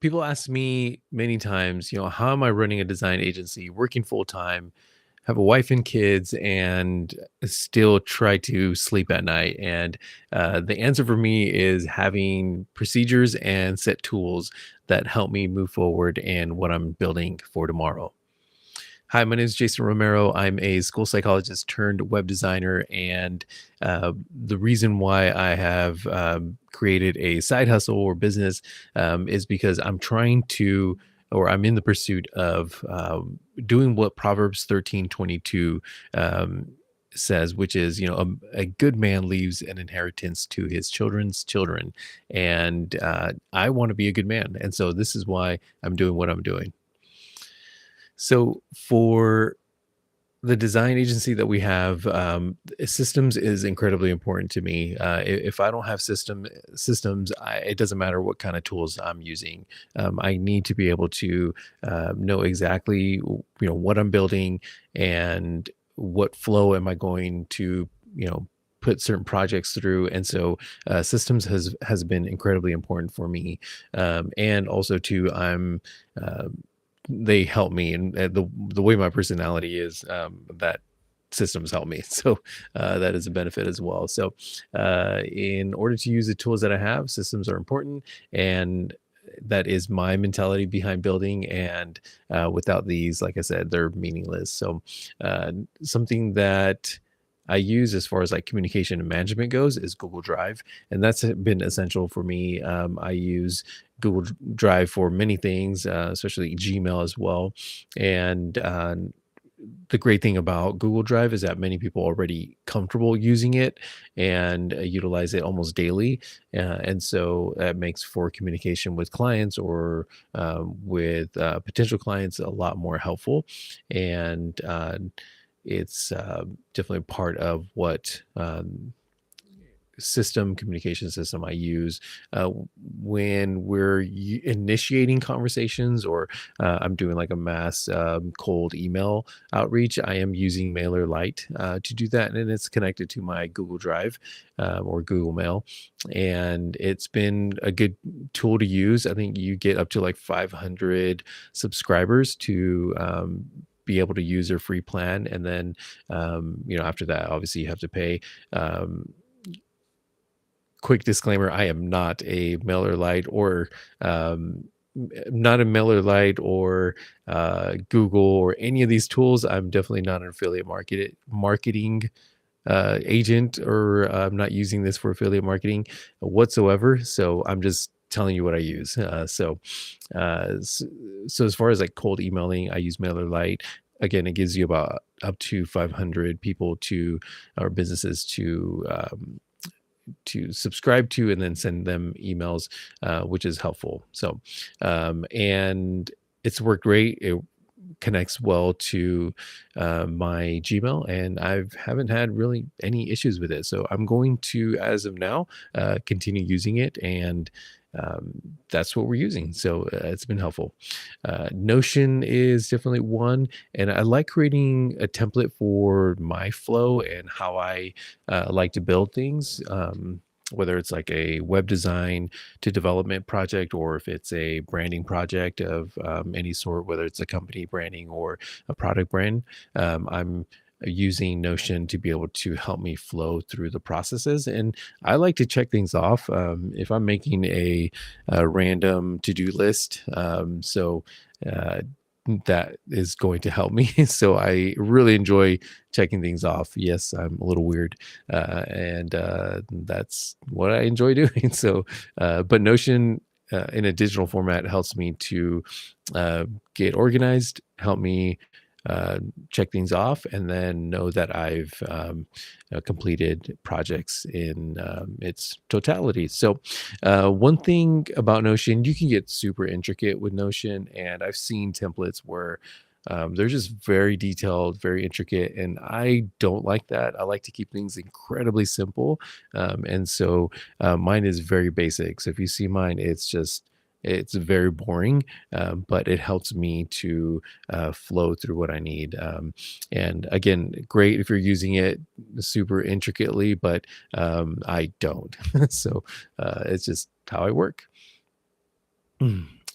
People ask me many times, how am I running a design agency, working full time, have a wife and kids, and still try to sleep at night? And the answer for me is having procedures and set tools that help me move forward and what I'm building for tomorrow. Hi, my name is Jason Romero. I'm a school psychologist turned web designer. And the reason why I have created a side hustle or business is because I'm trying to, or I'm in the pursuit of doing what Proverbs 13:22 um, says, which is, a good man leaves an inheritance to his children's children. And I want to be a good man. And so this is why I'm doing what I'm doing. So for the design agency that we have, systems is incredibly important to me. If I don't have systems, it doesn't matter what kind of tools I'm using. I need to be able to know exactly, what I'm building and what flow am I going to, put certain projects through. And so systems has been incredibly important for me. And also too, uh, they help me, and the way my personality is, that systems help me. So that is a benefit as well. So in order to use the tools that I have, systems are important, and that is my mentality behind building. And without these, like I said, they're meaningless. So uh, something that I use as far as like communication and management goes is Google Drive, and that's been essential for me. I use Drive for many things, especially Gmail as well. And the great thing about Google Drive is that many people are already comfortable using it and utilize it almost daily. And so that makes for communication with clients or with potential clients a lot more helpful. And it's definitely part of what communication system I use when we're initiating conversations, or I'm doing like a mass cold email outreach. I am using MailerLite to do that, and it's connected to my Google Drive or Google Mail, and it's been a good tool to use. I think you get up to like 500 subscribers to be able to use their free plan, and then after that, obviously you have to pay. Quick disclaimer, I am not a MailerLite or not a MailerLite or Google or any of these tools. I'm definitely not an affiliate marketing agent, or I'm not using this for affiliate marketing whatsoever. So I'm just telling you what I use. So as far as like cold emailing, I use MailerLite. Again, it gives you about up to 500 people or businesses to subscribe to, and then send them emails, which is helpful. So, and it's worked great. It connects well to my Gmail, and I haven't had really any issues with it. So I'm going to, as of now, continue using it, and that's what we're using. So it's been helpful. Notion is definitely one, and I like creating a template for my flow and how I like to build things. Whether it's like a web design to development project, or if it's a branding project of any sort, whether it's a company branding or a product brand, I'm using Notion to be able to help me flow through the processes. And I like to check things off if I'm making a random to-do list. Uh, that is going to help me. So I really enjoy checking things off. Yes, I'm a little weird, and that's what I enjoy doing. So, but Notion in a digital format helps me to get organized, help me check things off, and then know that I've completed projects in its totality. So, one thing about Notion, you can get super intricate with Notion, and I've seen templates where they're just very detailed, very intricate, and I don't like that. I like to keep things incredibly simple, and so mine is very basic. So if you see mine, it's very boring, but it helps me to flow through what I need. And again, great if you're using it super intricately, but I don't. So it's just how I work.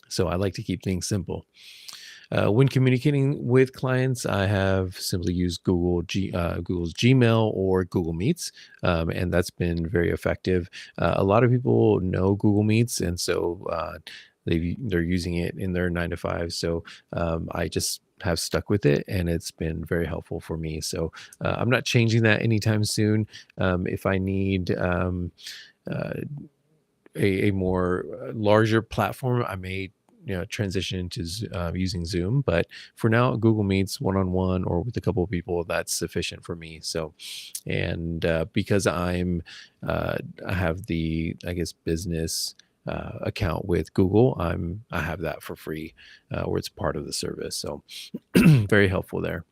So I like to keep things simple. When communicating with clients, I have simply used Google's Gmail or Google Meets, and that's been very effective. A lot of people know Google Meets, and so they're using it in their 9 to 5. So I just have stuck with it, and it's been very helpful for me. So I'm not changing that anytime soon. If I need uh, a more larger platform, I may transition into using Zoom. But for now, Google Meets one on one or with a couple of people, that's sufficient for me. So, and because I have the I guess business account with Google, I have that for free, where it's part of the service. So very helpful there.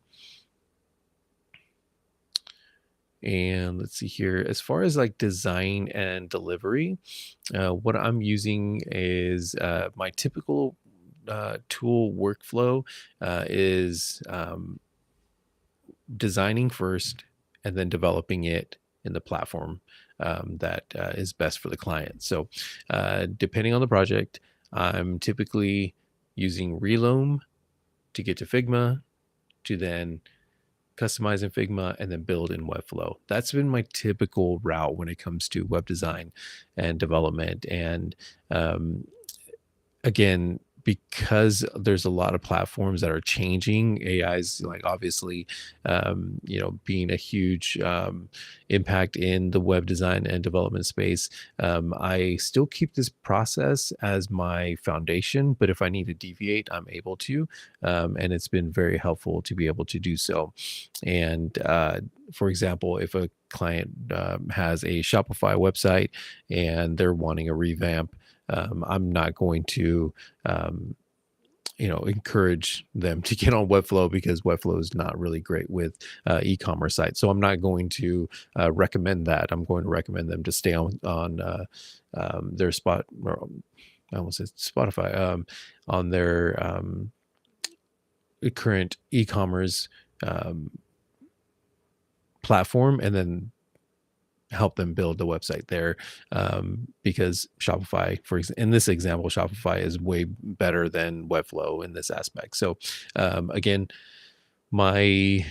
And let's see here. As far as like design and delivery, what I'm using is my typical tool workflow is designing first and then developing it in the platform that is best for the client. So, depending on the project, I'm typically using Reloom to get to Figma to then customize in Figma and then build in Webflow. That's been my typical route when it comes to web design and development. And um, again, because there's a lot of platforms that are changing, AI's like obviously, being a huge impact in the web design and development space. I still keep this process as my foundation, but if I need to deviate, I'm able to, and it's been very helpful to be able to do so. And for example, if a client has a Shopify website and they're wanting a revamp, I'm not going to, um, encourage them to get on Webflow because Webflow is not really great with e-commerce sites. So I'm not going to recommend that. I'm going to recommend them to stay on their spot. Or, I almost said Spotify, on their current e-commerce um, platform, and then help them build the website there, because Shopify, in this example, Shopify is way better than Webflow in this aspect. So again, my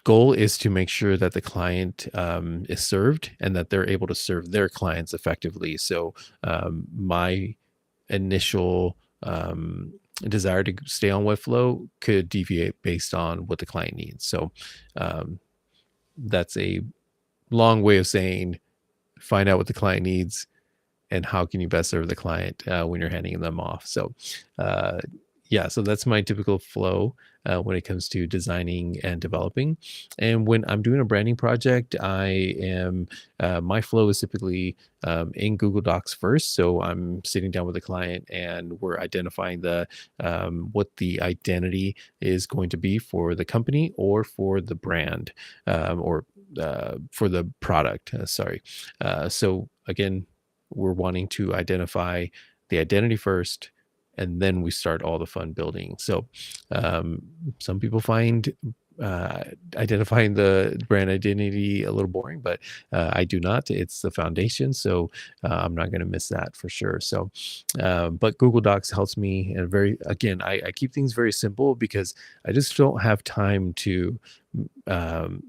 goal is to make sure that the client is served and that they're able to serve their clients effectively. So my initial desire to stay on Webflow could deviate based on what the client needs. So that's a long way of saying find out what the client needs and how can you best serve the client when you're handing them off. So uh, yeah, so that's my typical flow when it comes to designing and developing. And when I'm doing a branding project, my flow is typically in Google Docs first. So I'm sitting down with the client and we're identifying the what the identity is going to be for the company or for the brand, or for the product. Sorry. So again, we're wanting to identify the identity first, and then we start all the fun building. So um, some people find uh, identifying the brand identity a little boring, but I do not. It's the foundation, so I'm not going to miss that for sure. So, but Google Docs helps me, and I keep things very simple because I just don't have time to. Um,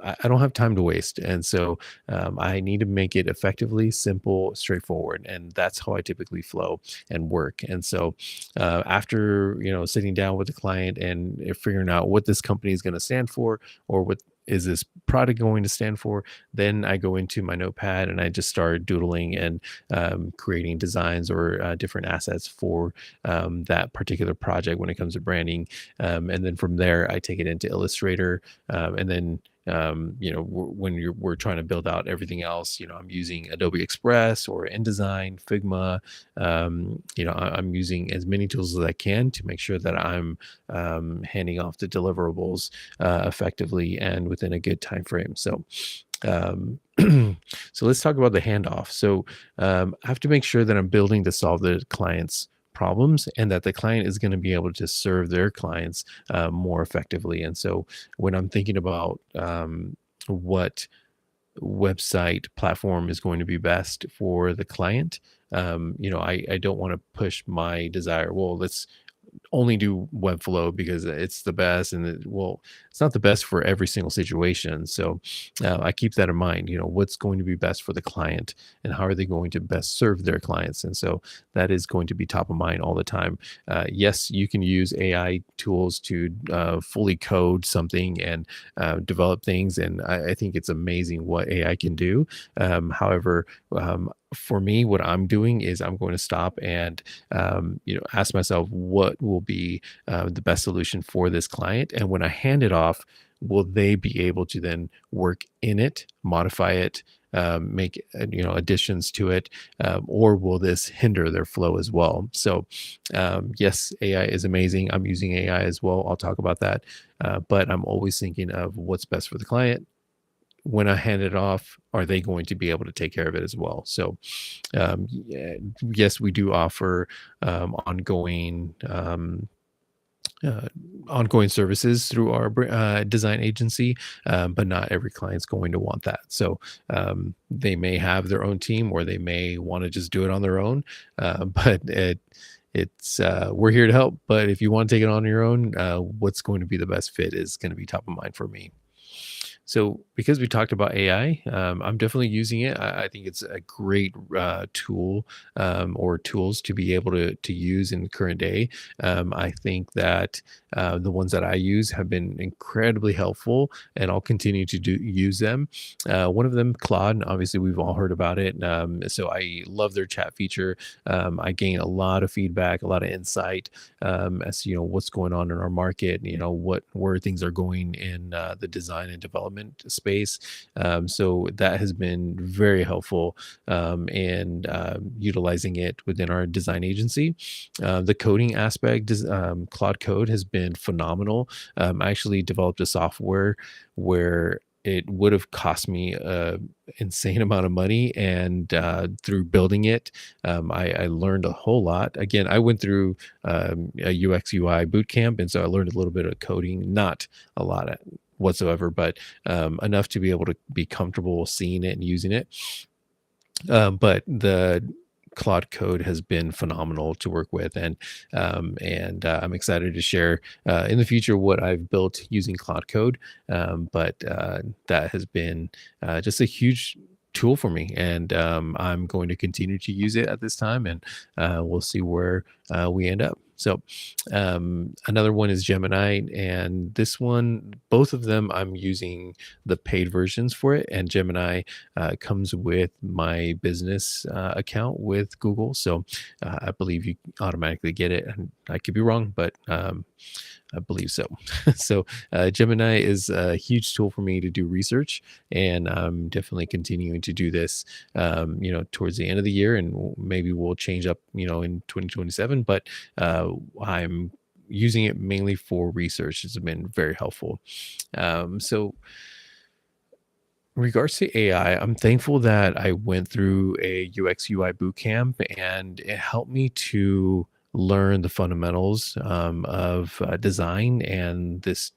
I don't have time to waste, and so I need to make it effectively simple, straightforward, and that's how I typically flow and work. And so after sitting down with the client and figuring out what this company is going to stand for, or what is this product going to stand for, then I go into my notepad and I just start doodling and creating designs or different assets for that particular project when it comes to branding. And then from there I take it into Illustrator, and then we're trying to build out everything else, I'm using Adobe Express or InDesign, Figma. I'm using as many tools as I can to make sure that I'm handing off the deliverables effectively and within a good time frame. So um, so let's talk about the handoff. So I have to make sure that I'm building to solve the client's problems and that the client is going to be able to serve their clients more effectively. And so when I'm thinking about what website platform is going to be best for the client, I don't want to push my desire. Well, let's only do Webflow because it's the best, and it's not the best for every single situation. So I keep that in mind. What's going to be best for the client, and how are they going to best serve their clients? And so that is going to be top of mind all the time. Yes, you can use AI tools to fully code something and develop things, and I think it's amazing what AI can do. However, for me, what I'm doing is I'm going to stop and ask myself what will be the best solution for this client. And when I hand it off, will they be able to then work in it, modify it, make additions to it, or will this hinder their flow as well? So, yes, AI is amazing. I'm using AI as well. I'll talk about that, but I'm always thinking of what's best for the client. When I hand it off, are they going to be able to take care of it as well? So, yes, we do offer ongoing ongoing services through our design agency, but not every client's going to want that. So they may have their own team, or they may want to just do it on their own. But it's we're here to help. But if you want to take it on your own, what's going to be the best fit is going to be top of mind for me. So, because we talked about AI, I'm definitely using it. I think it's a great tool, or tools to be able to use in the current day. I think that the ones that I use have been incredibly helpful, and I'll continue to use them. One of them, Claude, obviously we've all heard about it. So I love their chat feature. I gain a lot of feedback, a lot of insight, as to what's going on in our market, where things are going in the design and development space. So that has been very helpful in utilizing it within our design agency. The coding aspect, Claude Code has been phenomenal. I actually developed a software where it would have cost me a insane amount of money, and through building it, I learned a whole lot. Again, I went through a UX UI boot camp, and so I learned a little bit of coding, not a lot whatsoever, but enough to be able to be comfortable seeing it and using it. But the Claude Code has been phenomenal to work with, and I'm excited to share in the future what I've built using Claude Code. But that has been just a huge tool for me, and I'm going to continue to use it at this time, and we'll see where we end up. So another one is Gemini, and this one, both of them, I'm using the paid versions for it, and Gemini comes with my business account with Google. So I believe you automatically get it, and I could be wrong, but I believe so. So Gemini is a huge tool for me to do research, and I'm definitely continuing to do this, towards the end of the year, and maybe we'll change up, in 2027. But I'm using it mainly for research. It's been very helpful. So in regards to AI, I'm thankful that I went through a UX UI boot camp, and it helped me to learn the fundamentals of design, and this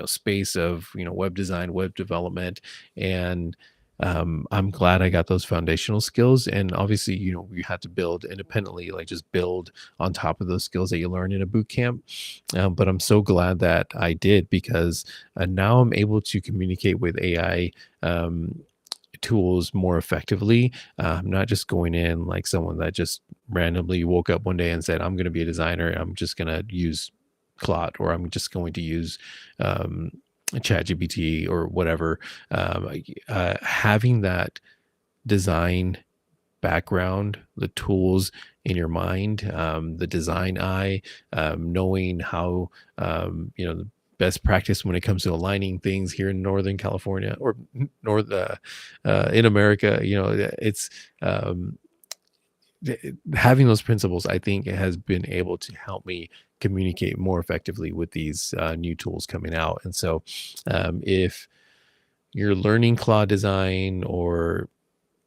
space of web design, web development, and I'm glad I got those foundational skills. And obviously, you had to build independently, like just build on top of those skills that you learn in a boot camp. But I'm so glad that I did, because now I'm able to communicate with AI tools more effectively. I'm not just going in like someone that just randomly woke up one day and said, I'm going to be a designer. I'm just going to use Claude, or I'm just going to use um, ChatGPT or whatever. Having that design background, the tools in your mind, the design eye, knowing how, the best practice when it comes to aligning things here in Northern California, or North in America, it's having those principles, I think, it has been able to help me communicate more effectively with these new tools coming out. And so if you're learning Claude design, or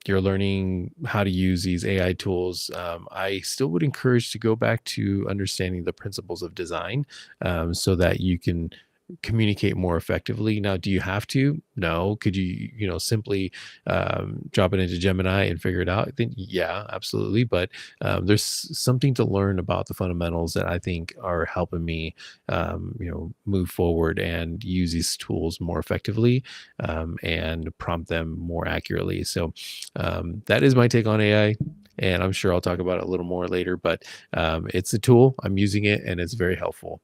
you're learning how to use these AI tools, I still would encourage to go back to understanding the principles of design, so that you can communicate more effectively. Now, do you have to? No. Could you, simply drop it into Gemini and figure it out? Then, yeah, absolutely. But there's something to learn about the fundamentals that I think are helping me, move forward and use these tools more effectively, and prompt them more accurately. So that is my take on AI. And I'm sure I'll talk about it a little more later, but it's a tool. I'm using it and it's very helpful.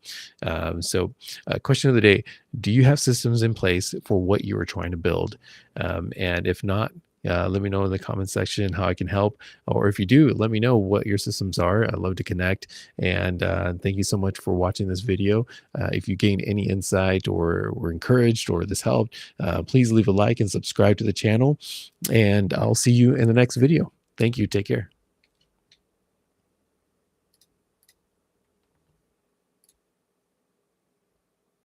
Question of the day: do you have systems in place for what you are trying to build? And if not, let me know in the comment section how I can help. Or if you do, let me know what your systems are. I'd love to connect. And thank you so much for watching this video. If you gained any insight or were encouraged or this helped, please leave a like and subscribe to the channel. And I'll see you in the next video. Thank you. Take care.